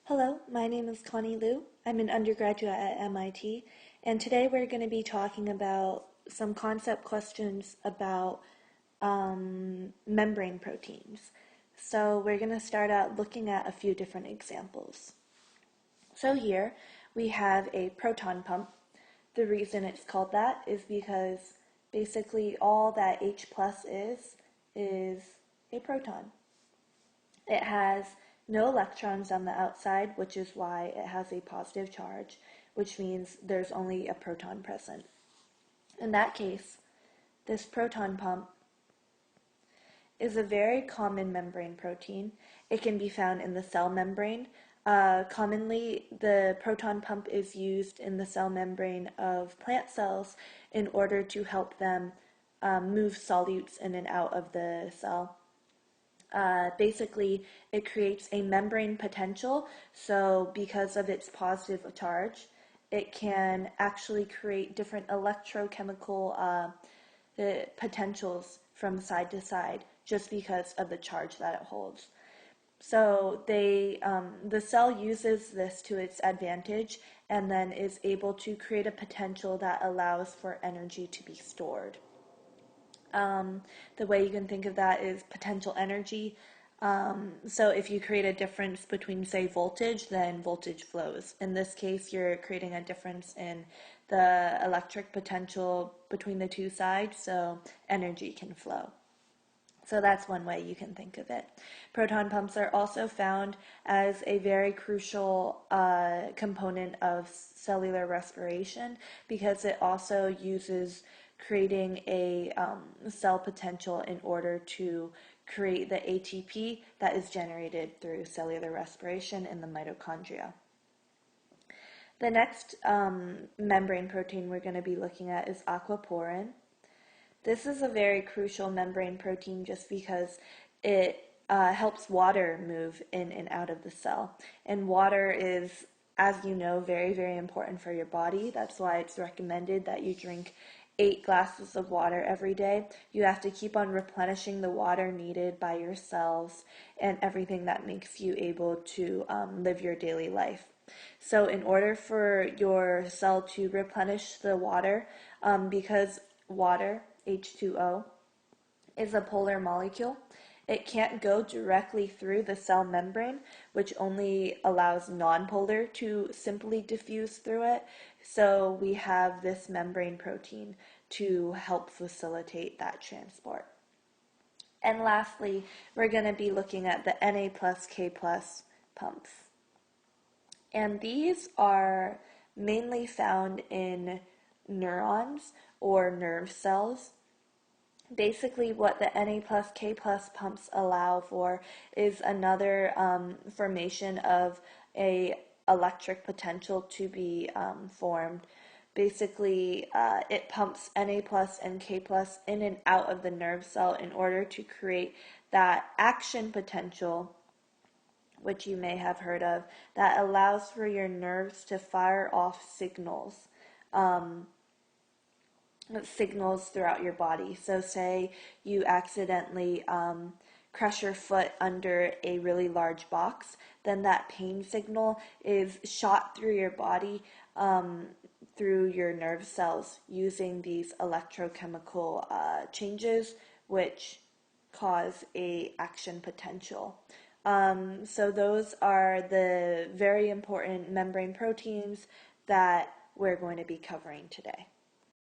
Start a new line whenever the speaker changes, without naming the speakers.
Hello, my name is Connie Liu. I'm an undergraduate at MIT, and today we're going to be talking about some concept questions about membrane proteins. So we're going to start out looking at a few different examples. So here we have a proton pump. The reason it's called that is because basically all that H plus is a proton. It has no electrons on the outside, which is why it has a positive charge, which means there's only a proton present. In that case, this proton pump is a very common membrane protein. It can be found in the cell membrane. Commonly, the proton pump is used in the cell membrane of plant cells in order to help them move solutes in and out of the cell. Basically, it creates a membrane potential, so because of its positive charge, it can actually create different electrochemical potentials from side to side just because of the charge that it holds. So the cell uses this to its advantage and then is able to create a potential that allows for energy to be stored. The way you can think of that is potential energy. So if you create a difference between, say, voltage, then voltage flows. In this case, you're creating a difference in the electric potential between the two sides, so energy can flow. So that's one way you can think of it. Proton pumps are also found as a very crucial component of cellular respiration because it also uses creating a cell potential in order to create the ATP that is generated through cellular respiration in the mitochondria. The next membrane protein we're going to be looking at is aquaporin. This is a very crucial membrane protein just because it helps water move in and out of the cell. And water is, as you know, very, very important for your body. That's why it's recommended that you drink 8 glasses of water every day. You have to keep on replenishing the water needed by your cells and everything that makes you able to live your daily life. So in order for your cell to replenish the water, because water, H2O, is a polar molecule, it can't go directly through the cell membrane, which only allows nonpolar to simply diffuse through it. So we have this membrane protein to help facilitate that transport. And lastly, we're going to be looking at the Na plus K plus pumps. And these are mainly found in neurons or nerve cells. Basically, what the Na plus K plus pumps allow for is another formation of a electric potential to be formed. Basically, it pumps Na plus and K plus in and out of the nerve cell in order to create that action potential, which you may have heard of, that allows for your nerves to fire off signals throughout your body. So say you accidentally crush your foot under a really large box, then that pain signal is shot through your body through your nerve cells using these electrochemical changes which cause a action potential. So those are the very important membrane proteins that we're going to be covering today.